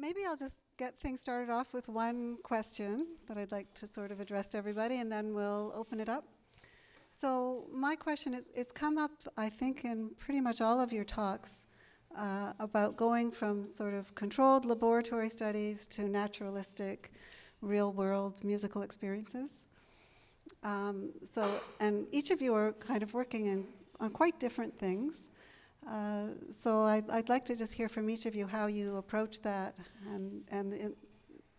maybe I'll just get things started off with one question that I'd like to sort of address to everybody, and then we'll open it up. So my question is, it's come up, I think, in pretty much all of your talks about going from sort of controlled laboratory studies to naturalistic, real-world musical experiences. And each of you are kind of working on quite different things. So I'd like to just hear from each of you how you approach that, and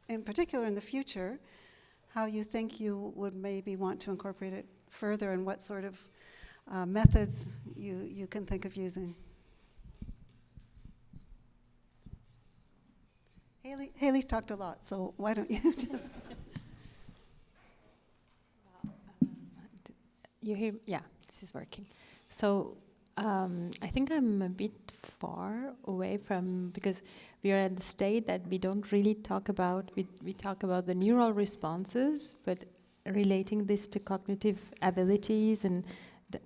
in particular in the future, how you think you would maybe want to incorporate it further, and what sort of methods you can think of using. Haley's talked a lot, so why don't you just... You hear? Yeah, this is working. So I think I'm a bit far away from, because we are at the state that we don't really talk about, we talk about the neural responses, but relating this to cognitive abilities and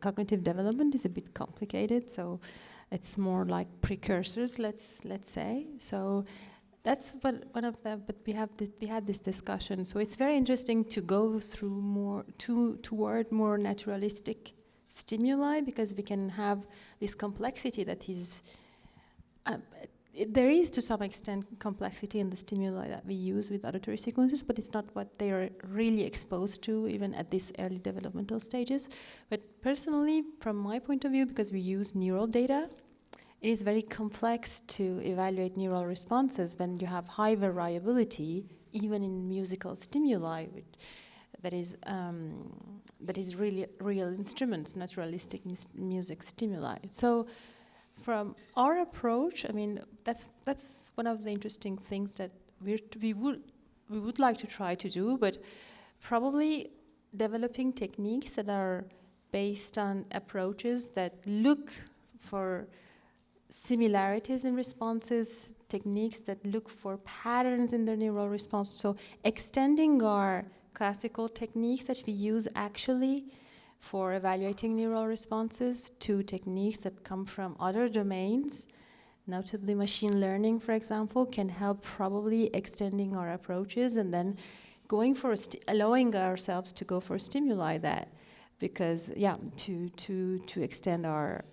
cognitive development is a bit complicated. So it's more like precursors, let's say. So that's one of the, but we had this discussion. So it's very interesting to go through more toward more naturalistic stimuli, because we can have this complexity that is, there is to some extent complexity in the stimuli that we use with auditory sequences, but it's not what they are really exposed to even at these early developmental stages. But personally, from my point of view, because we use neural data, it is very complex to evaluate neural responses when you have high variability, even in musical stimuli, that is really real instruments, naturalistic music stimuli. So from our approach, I mean, that's one of the interesting things that we would like to try to do, but probably developing techniques that are based on approaches that look for similarities in responses, techniques that look for patterns in the neural response. So extending our classical techniques that we use actually for evaluating neural responses to techniques that come from other domains, notably machine learning, for example, can help probably extending our approaches and then going for allowing ourselves to go for stimuli that, because yeah, to extend our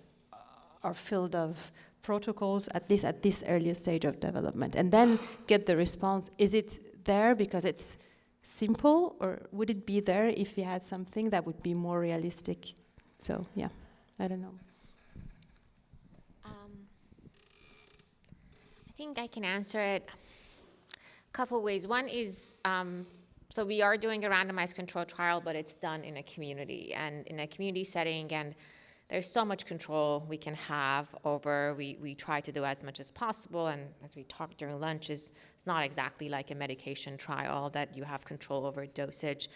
field of protocols at this earliest stage of development, and then get the response. Is it there because it's simple, or would it be there if we had something that would be more realistic? So yeah, I don't know. I think I can answer it a couple ways. One is, so we are doing a randomized controlled trial, but it's done in a community and in a community setting, and there's so much control we can have over, we try to do as much as possible, and as we talked during lunch, it's not exactly like a medication trial that you have control over dosage.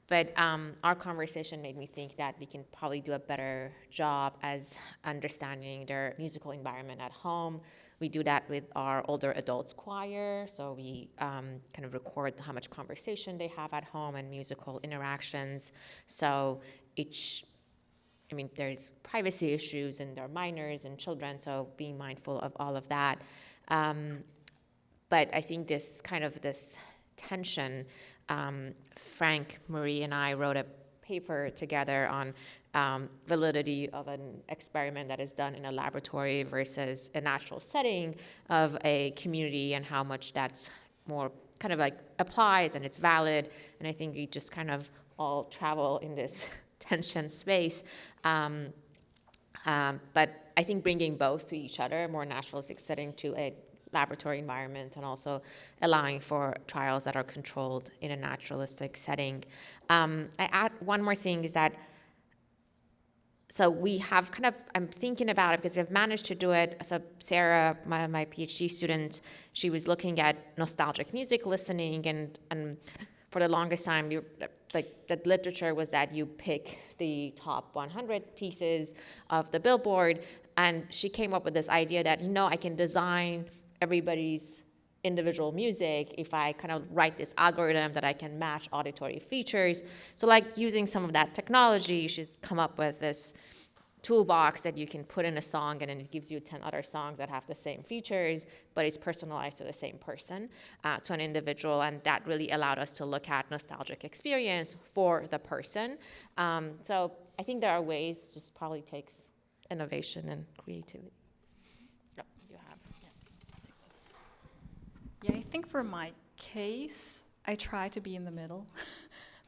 But our conversation made me think that we can probably do a better job as understanding their musical environment at home. We do that with our older adults choir, so we kind of record how much conversation they have at home and musical interactions. So there's privacy issues, and they're minors and children, so being mindful of all of that. But I think this tension, Frank, Marie, and I wrote a paper together on validity of an experiment that is done in a laboratory versus a natural setting of a community, and how much that's more kind of like applies and it's valid. And I think we just kind of all travel in this tension space. But I think bringing both to each other, more naturalistic setting to a laboratory environment, and also allowing for trials that are controlled in a naturalistic setting. I add one more thing is that, so we have kind of, I'm thinking about it because we've managed to do it. So Sarah, my PhD student, she was looking at nostalgic music listening, and for the longest time, the literature was that you pick the top 100 pieces of the Billboard, and she came up with this idea that, I can design everybody's individual music if I kind of write this algorithm that I can match auditory features. So like using some of that technology, she's come up with this toolbox that you can put in a song, and then it gives you 10 other songs that have the same features, but it's personalized to the same person, to an individual. And that really allowed us to look at nostalgic experience for the person. So I think there are ways, just probably takes innovation and creativity. Yep, you have. Yeah, I think for my case, I try to be in the middle.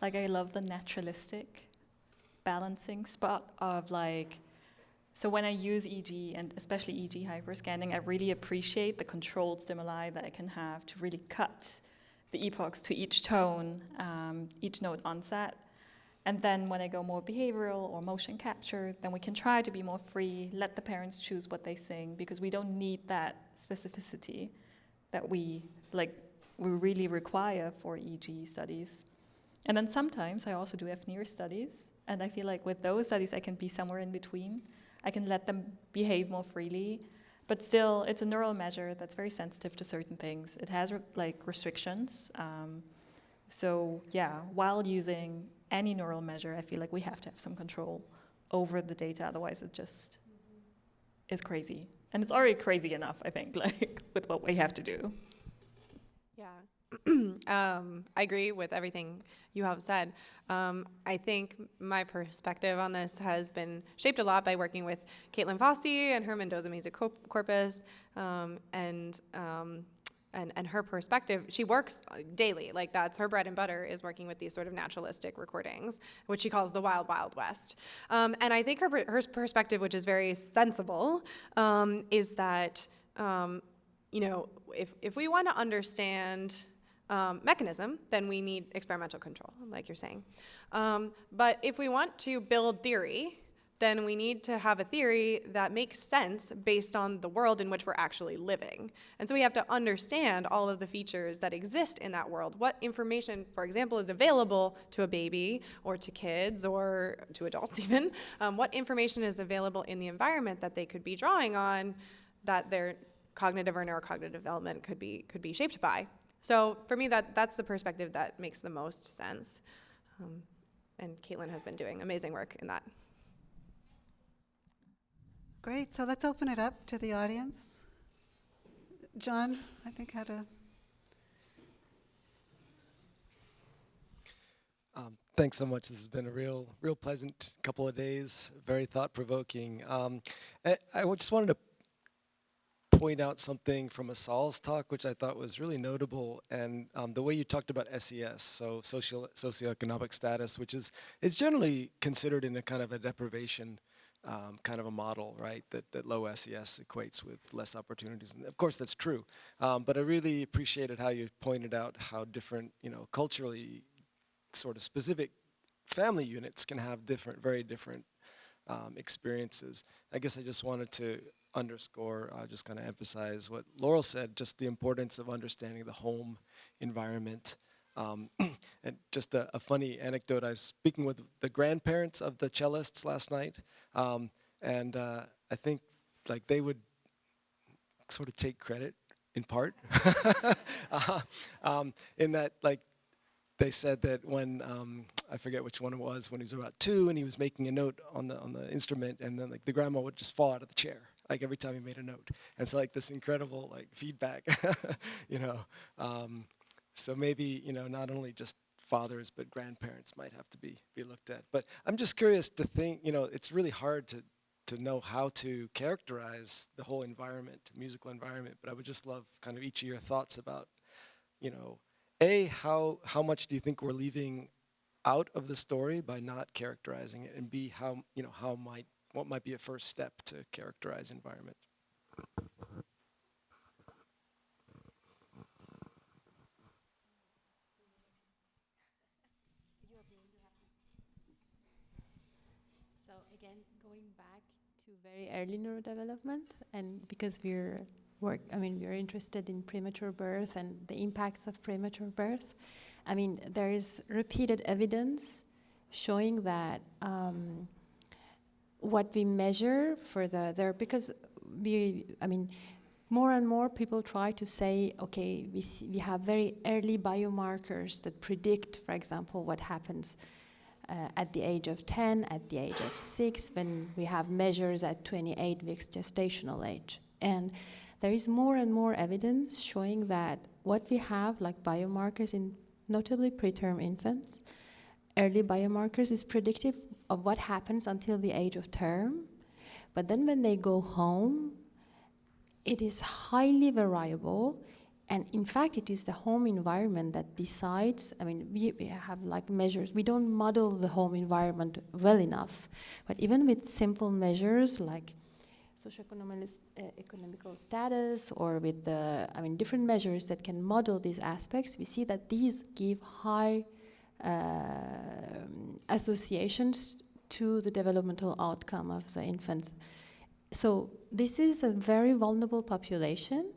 Like, I love the naturalistic balancing spot of like, so when I use EG, and especially EG hyperscanning, I really appreciate the controlled stimuli that I can have to really cut the epochs to each tone, each note onset. And then when I go more behavioral or motion capture, then we can try to be more free, let the parents choose what they sing, because we don't need that specificity that we really require for EG studies. And then sometimes I also do FNIR studies, and I feel like with those studies I can be somewhere in between. I can let them behave more freely, but still it's a neural measure that's very sensitive to certain things. It has restrictions. So yeah, while using any neural measure, I feel like we have to have some control over the data, otherwise it just is crazy. And it's already crazy enough, I think, like with what we have to do. Yeah, I agree with everything you have said. I think my perspective on this has been shaped a lot by working with Caitlin Fossey and her Mendoza Music Corpus, and her perspective. She works daily, like that's her bread and butter, is working with these sort of naturalistic recordings, which she calls the wild, wild west. And I think her perspective, which is very sensible, is that if we want to understand mechanism, then we need experimental control, like you're saying. But if we want to build theory, then we need to have a theory that makes sense based on the world in which we're actually living. And so we have to understand all of the features that exist in that world. What information, for example, is available to a baby or to kids or to adults even? What information is available in the environment that they could be drawing on, that their cognitive or neurocognitive development could be shaped by? So for me, that's the perspective that makes the most sense. And Caitlin has been doing amazing work in that. Great, so let's open it up to the audience. John, I think, had a... Thanks so much. This has been a real pleasant couple of days, very thought-provoking. I just wanted to point out something from Asal's talk, which I thought was really notable, and the way you talked about SES, so socioeconomic status, which is generally considered in a kind of a deprivation kind of a model, right? That low SES equates with less opportunities, and of course that's true. But I really appreciated how you pointed out how different, culturally sort of specific family units can have very different experiences. I guess I just wanted to underscore, just kind of emphasize what Laurel said, just the importance of understanding the home environment. And just a funny anecdote, I was speaking with the grandparents of the cellists last night, and I think like they would sort of take credit in part in that, like, they said that when I forget which one it was, when he was about 2 and he was making a note on the instrument, and then like the grandma would just fall out of the chair like every time he made a note, and so like this incredible like feedback, So maybe not only just fathers but grandparents might have to be looked at. But I'm just curious to think, it's really hard to know how to characterize the whole environment, musical environment. But I would just love kind of each of your thoughts about, A, how much do you think we're leaving out of the story by not characterizing it, and B, what might be a first step to characterize environment? So again, going back to very early neurodevelopment, and because we're interested in premature birth and the impacts of premature birth. I mean, there is repeated evidence showing that what we measure because more and more people try to say, okay, we have very early biomarkers that predict, for example, what happens at the age of 10, at the age of 6, when we have measures at 28 weeks gestational age. And there is more and more evidence showing that what we have, like biomarkers in notably preterm infants, early biomarkers, is predictive of what happens until the age of term. But then when they go home, it is highly variable. And in fact, it is the home environment that decides. I mean, we have like measures. We don't model the home environment well enough. But even with simple measures like socioeconomical status, or with the, different measures that can model these aspects, we see that these give high associations to the developmental outcome of the infants. So this is a very vulnerable population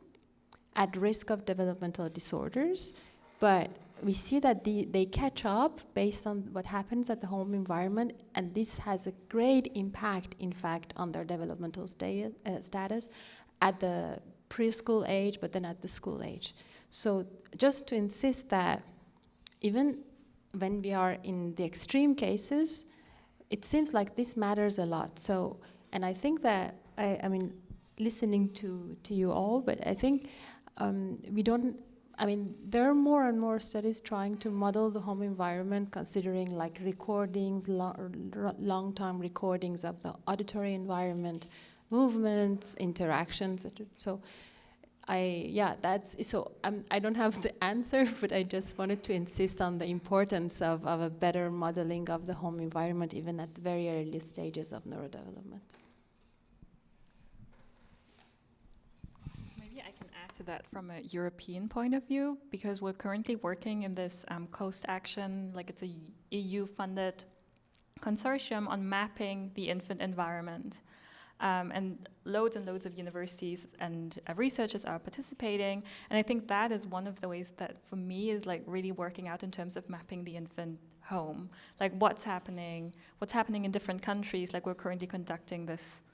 at risk of developmental disorders, but we see that they catch up based on what happens at the home environment, and this has a great impact, in fact, on their developmental status at the preschool age, but then at the school age. So just to insist that even when we are in the extreme cases, it seems like this matters a lot. So, and I think that, listening to you all, but I think there are more and more studies trying to model the home environment, considering like recordings, long-term recordings of the auditory environment, movements, interactions. So I don't have the answer, but I just wanted to insist on the importance of a better modeling of the home environment, even at the very early stages of neurodevelopment. To that from a European point of view, because we're currently working in this Coast Action, like it's a EU-funded consortium on mapping the infant environment. And loads of universities and researchers are participating. And I think that is one of the ways that, for me, is like really working out in terms of mapping the infant home. Like what's happening in different countries. Like we're currently conducting this,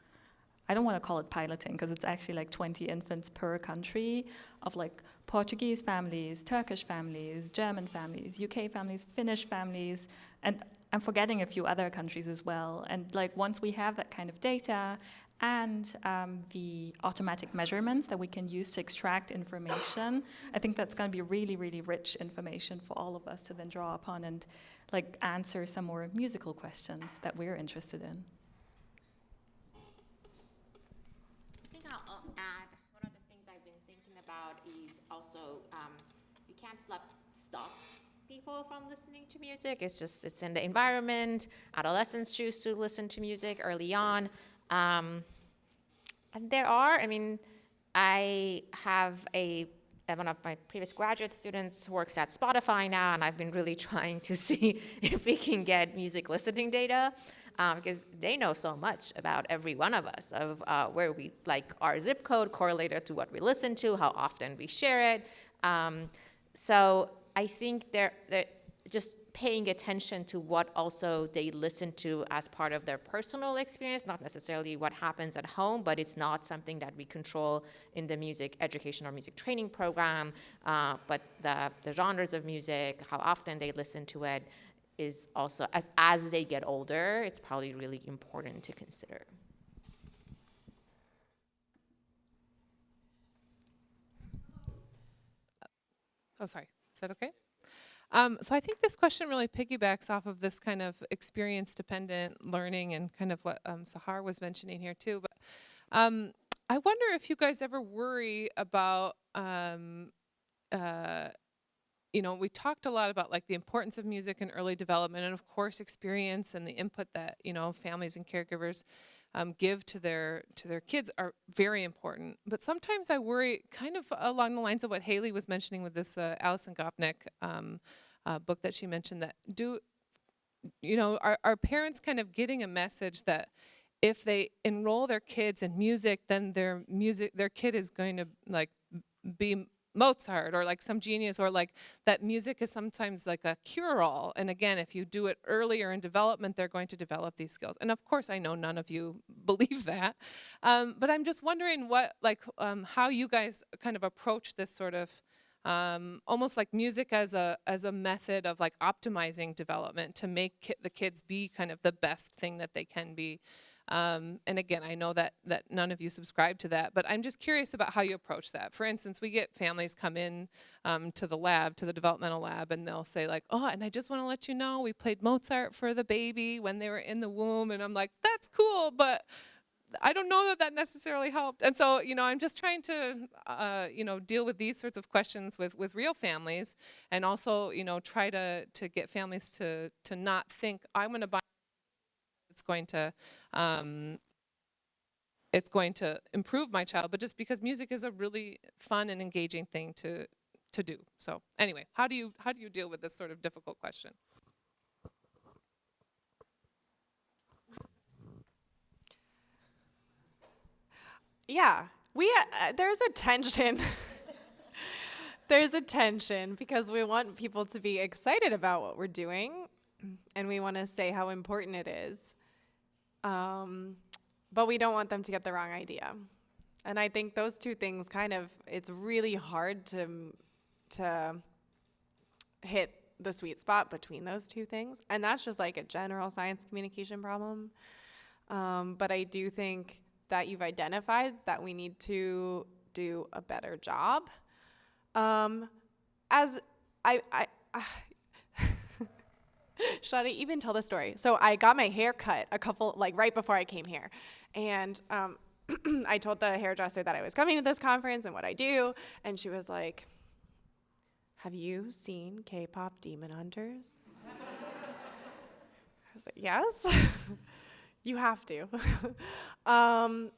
I don't want to call it piloting, because it's actually like 20 infants per country, of like Portuguese families, Turkish families, German families, UK families, Finnish families, and I'm forgetting a few other countries as well. And like once we have that kind of data and the automatic measurements that we can use to extract information, I think that's going to be really, really rich information for all of us to then draw upon and like answer some more musical questions that we're interested in. I'll add, one of the things I've been thinking about is also you can't stop people from listening to music. It's in the environment. Adolescents choose to listen to music early on. And there are, I have one of my previous graduate students works at Spotify now, and I've been really trying to see if we can get music listening data. Because they know so much about every one of us, of where we, like our zip code correlated to what we listen to, how often we share it. So I think they're just paying attention to what also they listen to as part of their personal experience, not necessarily what happens at home, but it's not something that we control in the music education or music training program, but the genres of music, how often they listen to it, is also, as they get older, it's probably really important to consider. Oh, sorry. Is that okay? So I think this question really piggybacks off of this kind of experience-dependent learning and kind of what Sahar was mentioning here too. But I wonder if you guys ever worry about we talked a lot about like the importance of music in early development, and of course experience and the input that families and caregivers give to their kids are very important. But sometimes I worry, kind of along the lines of what Haley was mentioning with this Alison Gopnik book that she mentioned, that are parents kind of getting a message that if they enroll their kids in music, then their kid is going to like be Mozart or like some genius, or like that music is sometimes like a cure-all. And again, if you do it earlier in development, they're going to develop these skills. And of course, I know none of you believe that, but I'm just wondering how you guys kind of approach this sort of almost like music as a method of like optimizing development to make the kids be kind of the best thing that they can be. And again, I know that none of you subscribe to that, but I'm just curious about how you approach that. For instance, we get families come in to the lab, to the developmental lab, and they'll say like, oh, and I just want to let you know we played Mozart for the baby when they were in the womb. And I'm like, that's cool, but I don't know that necessarily helped. And so, I'm just trying to, deal with these sorts of questions with real families, and also, try to get families to not think I'm going to buy it's going to improve my child, but just because music is a really fun and engaging thing to do. So anyway, how do you deal with this sort of difficult question? Yeah, there's a tension. There's a tension because we want people to be excited about what we're doing, and we want to say how important it is. But we don't want them to get the wrong idea. And I think those two things it's really hard to hit the sweet spot between those two things. And that's just like a general science communication problem. But I do think that you've identified that we need to do a better job. Should I even tell the story? So I got my hair cut right before I came here. And I told the hairdresser that I was coming to this conference and what I do. And she was like, have you seen K-pop Demon Hunters? I was like, yes. You have to. And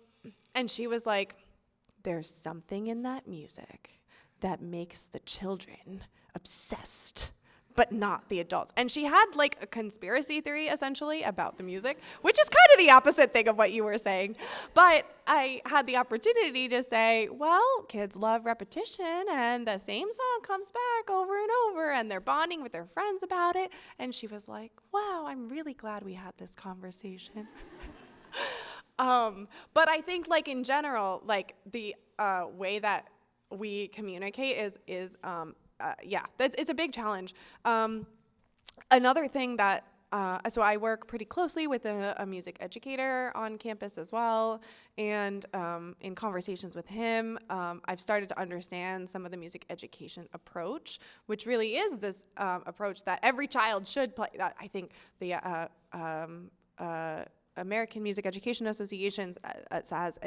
she was like, there's something in that music that makes the children obsessed, but not the adults. And she had like a conspiracy theory essentially about the music, which is kind of the opposite thing of what you were saying. But I had the opportunity to say, well, kids love repetition, and the same song comes back over and over, and they're bonding with their friends about it. And she was like, wow, I'm really glad we had this conversation. But I think like in general, like the way that we communicate is it's a big challenge. Another thing that, so I work pretty closely with a music educator on campus as well, and in conversations with him, I've started to understand some of the music education approach, which really is this approach that every child should play. I think the American Music Education Association says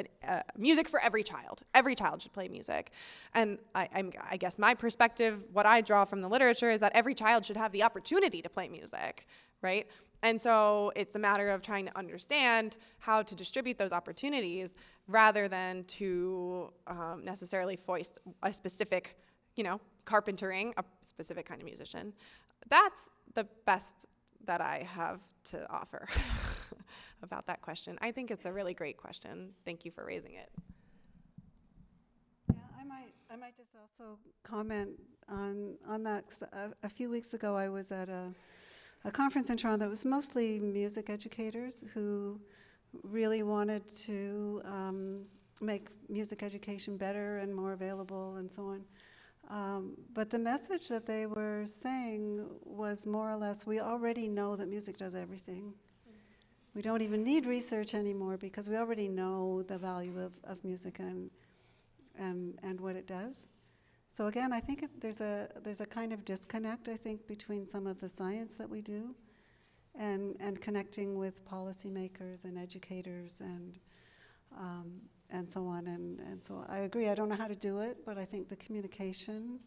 music for every child. Every child should play music. And I guess my perspective, what I draw from the literature, is that every child should have the opportunity to play music, right? And so it's a matter of trying to understand how to distribute those opportunities rather than to necessarily foist a specific, carpentering, a specific kind of musician. That's the best that I have to offer about that question. I think it's a really great question. Thank you for raising it. Yeah, I might just also comment on that. 'Cause a few weeks ago, I was at a conference in Toronto that was mostly music educators who really wanted to make music education better and more available and so on. But the message that they were saying was more or less, we already know that music does everything. We don't even need research anymore because we already know the value of music and what it does. So again, I think there's a kind of disconnect, I think, between some of the science that we do and connecting with policymakers and educators and so on. And so I agree, I don't know how to do it, but I think the communication,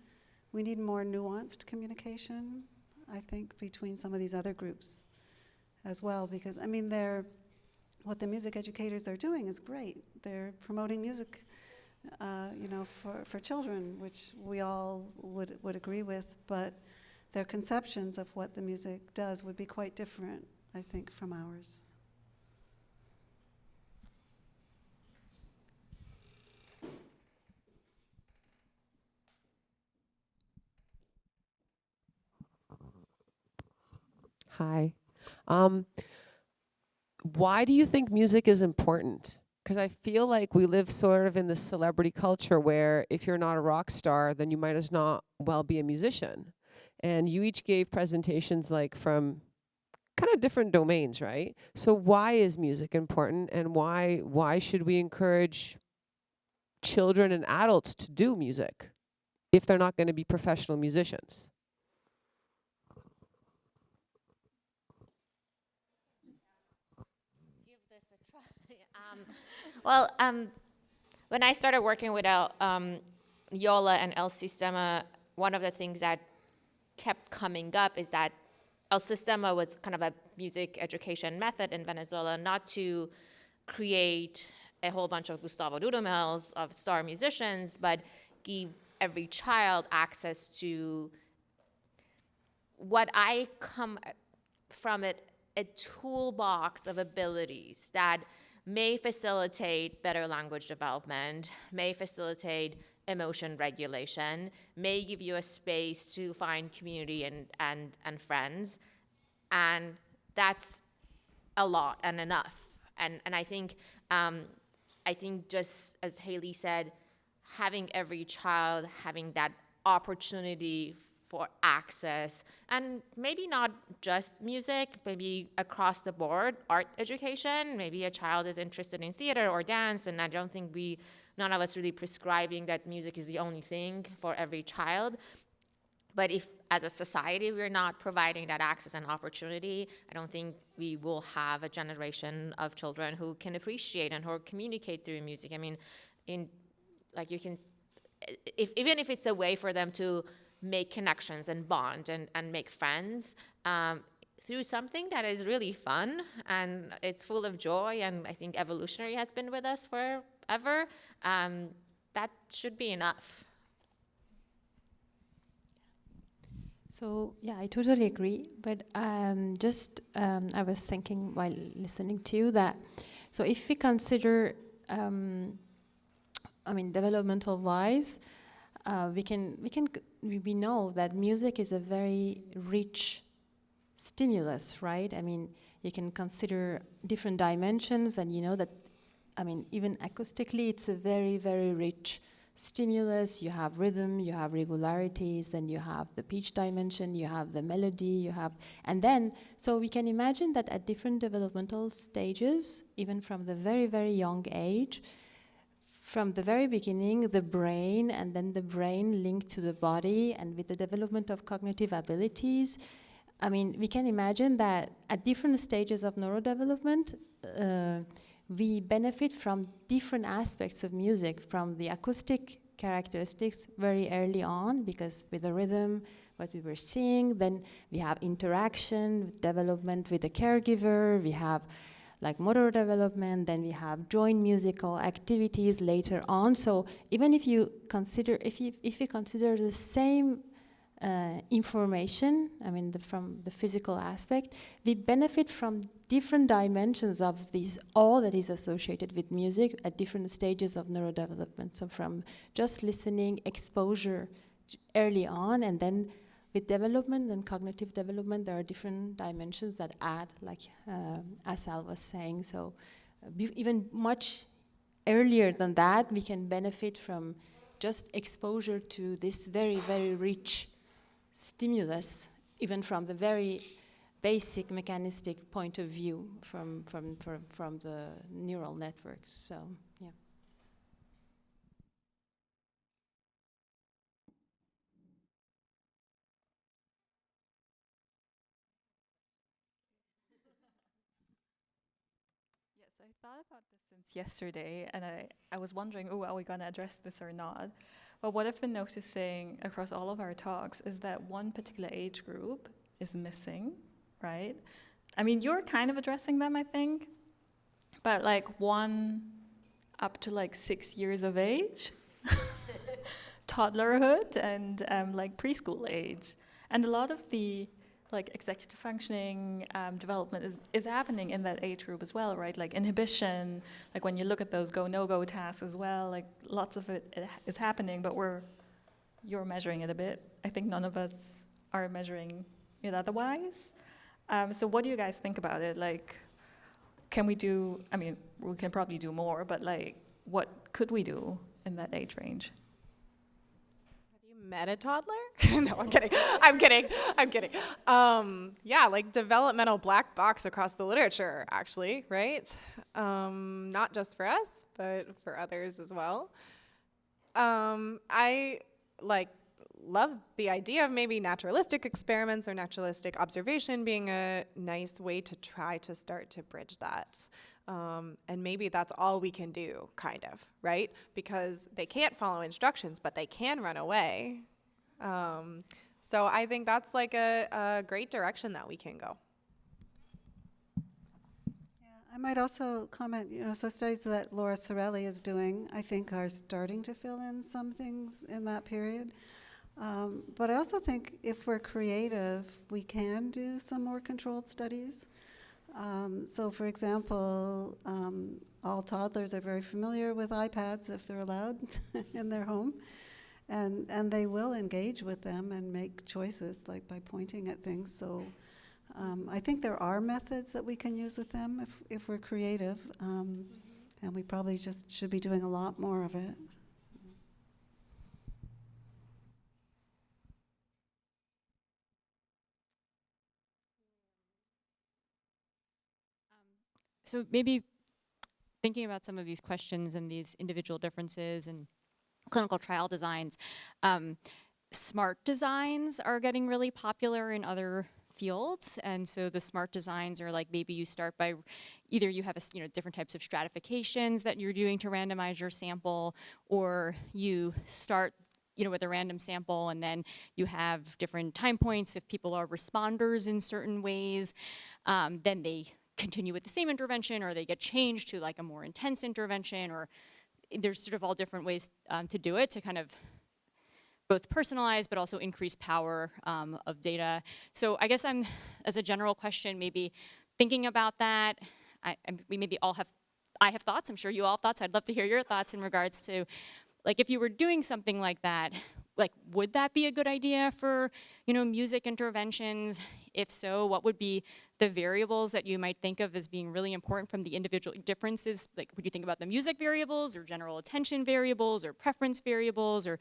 we need more nuanced communication, I think, between some of these other groups as well, because, I mean, what the music educators are doing is great. They're promoting music, for children, which we all would agree with, but their conceptions of what the music does would be quite different, I think, from ours. Hi. Why do you think music is important? Because I feel like we live sort of in this celebrity culture where if you're not a rock star, then you might as not well be a musician. And you each gave presentations like from kind of different domains, right? So why is music important, and why should we encourage children and adults to do music if they're not going to be professional musicians? Give this a try. Well, when I started working with Yola and El Sistema, one of the things that kept coming up is that El Sistema was kind of a music education method in Venezuela, not to create a whole bunch of Gustavo Dudamels of star musicians, but give every child access to what I come from it, a toolbox of abilities that may facilitate better language development, may facilitate emotion regulation, may give you a space to find community and friends. And that's a lot and enough. And I think just as Haley said, having every child having that opportunity for access, and maybe not just music, maybe across the board, art education. Maybe a child is interested in theater or dance, and I don't think none of us really prescribing that music is the only thing for every child. But if, as a society, we're not providing that access and opportunity, I don't think we will have a generation of children who can appreciate and who communicate through music. I mean, even if it's a way for them to make connections and bond and make friends through something that is really fun and it's full of joy, and I think evolutionary has been with us forever, that should be enough. So yeah, I totally agree. But I was thinking while listening to you that, so if we consider, developmental wise, we know that music is a very rich stimulus, right? I mean, you can consider different dimensions, and you know that, even acoustically, it's a very, very rich stimulus. You have rhythm, you have regularities, and you have the pitch dimension, you have the melody, and then, so we can imagine that at different developmental stages, even from the very, very young age, from the very beginning, the brain, and then the brain linked to the body, and with the development of cognitive abilities, we can imagine that at different stages of neurodevelopment, we benefit from different aspects of music, from the acoustic characteristics very early on, because with the rhythm, what we were seeing, then we have interaction, development with the caregiver, we have like motor development, then we have joint musical activities later on. So even if you consider, if you consider the same information, from the physical aspect, we benefit from different dimensions of these, all that is associated with music at different stages of neurodevelopment. So from just listening, exposure early on, and then with development and cognitive development, there are different dimensions that add, like Asal was saying. So even much earlier than that, we can benefit from just exposure to this very, very rich stimulus, even from the very basic mechanistic point of view from the neural networks. So, yeah. Yes, I thought about this since yesterday, and I was wondering, are we going to address this or not? But what I've been noticing across all of our talks is that one particular age group is missing, right? You're kind of addressing them, I think, but like 1 up to like 6 years of age, toddlerhood, and like preschool age. And a lot of the like executive functioning development is happening in that age group as well, right? Like inhibition, like when you look at those go, no-go tasks as well, like lots of it is happening, but you're measuring it a bit. I think none of us are measuring it otherwise. So what do you guys think about it? Like, can we do, I mean, we can probably do more, but like, what could we do in that age range? Have you met a toddler? No, I'm kidding. I'm kidding. I'm kidding. Yeah, like developmental black box across the literature, actually, right? Not just for us, but for others as well. I like love the idea of maybe naturalistic experiments or naturalistic observation being a nice way to try to start to bridge that. And maybe that's all we can do, kind of, right? Because they can't follow instructions, but they can run away. So I think that's like a great direction that we can go. I might also comment, so studies that Laura Sorelli is doing, I think, are starting to fill in some things in that period. But I also think if we're creative, we can do some more controlled studies. So for example, all toddlers are very familiar with iPads if they're allowed in their home. And they will engage with them and make choices, like by pointing at things. So I think there are methods that we can use with them if we're creative. And we probably just should be doing a lot more of it. So maybe thinking about some of these questions and these individual differences and clinical trial designs, smart designs are getting really popular in other fields, and so the smart designs are like maybe you start by either you have different types of stratifications that you're doing to randomize your sample, or you start with a random sample and then you have different time points. If people are responders in certain ways, then they continue with the same intervention, or they get changed to like a more intense intervention, or there's sort of all different ways to do it to kind of both personalize but also increase power of data. So I guess as a general question, maybe thinking about that, I have thoughts, I'm sure you all have thoughts. I'd love to hear your thoughts in regards to, like, if you were doing something like that, like, would that be a good idea for, music interventions? If so, what would be the variables that you might think of as being really important from the individual differences? Like, would you think about the music variables or general attention variables or preference variables, or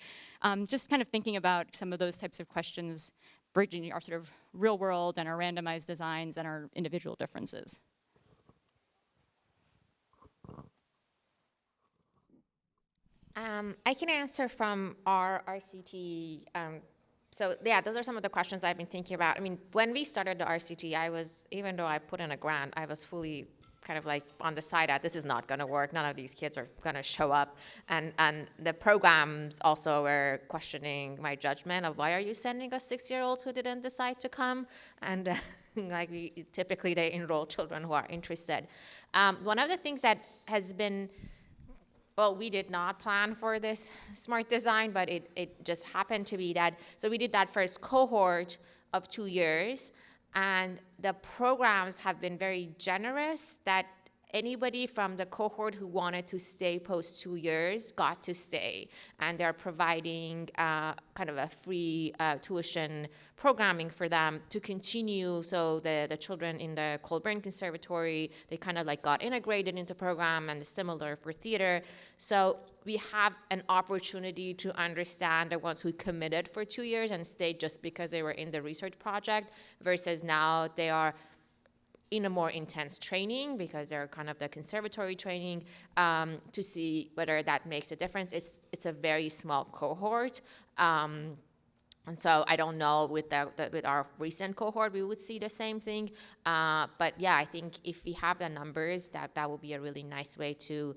just kind of thinking about some of those types of questions, bridging our sort of real world and our randomized designs and our individual differences? I can answer from our RCT. So yeah, those are some of the questions I've been thinking about. I mean, when we started the RCT, even though I put in a grant, I was fully kind of like on the side that this is not going to work. None of these kids are going to show up. And the programs also were questioning my judgment of, why are you sending us 6-year-olds who didn't decide to come? And typically they enroll children who are interested. One of the things that has been, well, we did not plan for this smart design, but it just happened to be that. So we did that first cohort of 2 years, and the programs have been very generous that anybody from the cohort who wanted to stay post 2 years got to stay. And they're providing kind of a free tuition programming for them to continue. So the children in the Colburn Conservatory, they kind of like got integrated into program, and similar for theater. So we have an opportunity to understand the ones who committed for 2 years and stayed just because they were in the research project, versus now they are in a more intense training because they're kind of the conservatory training, to see whether that makes a difference. It's a very small cohort. And so I don't know with our recent cohort, we would see the same thing. But yeah, I think if we have the numbers, that would be a really nice way to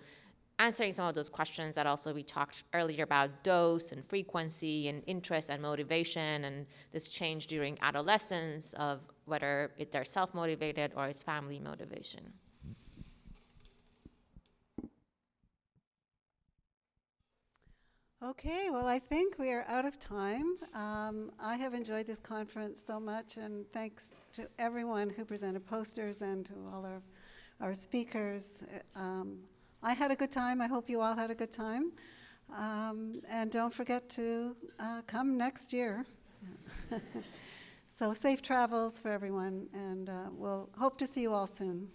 answering some of those questions that also we talked earlier about dose and frequency and interest and motivation, and this change during adolescence of whether they're self-motivated or it's family motivation. Okay, well, I think we are out of time. I have enjoyed this conference so much, and thanks to everyone who presented posters and to all our speakers. I had a good time. I hope you all had a good time. And don't forget to come next year. So safe travels for everyone, and we'll hope to see you all soon.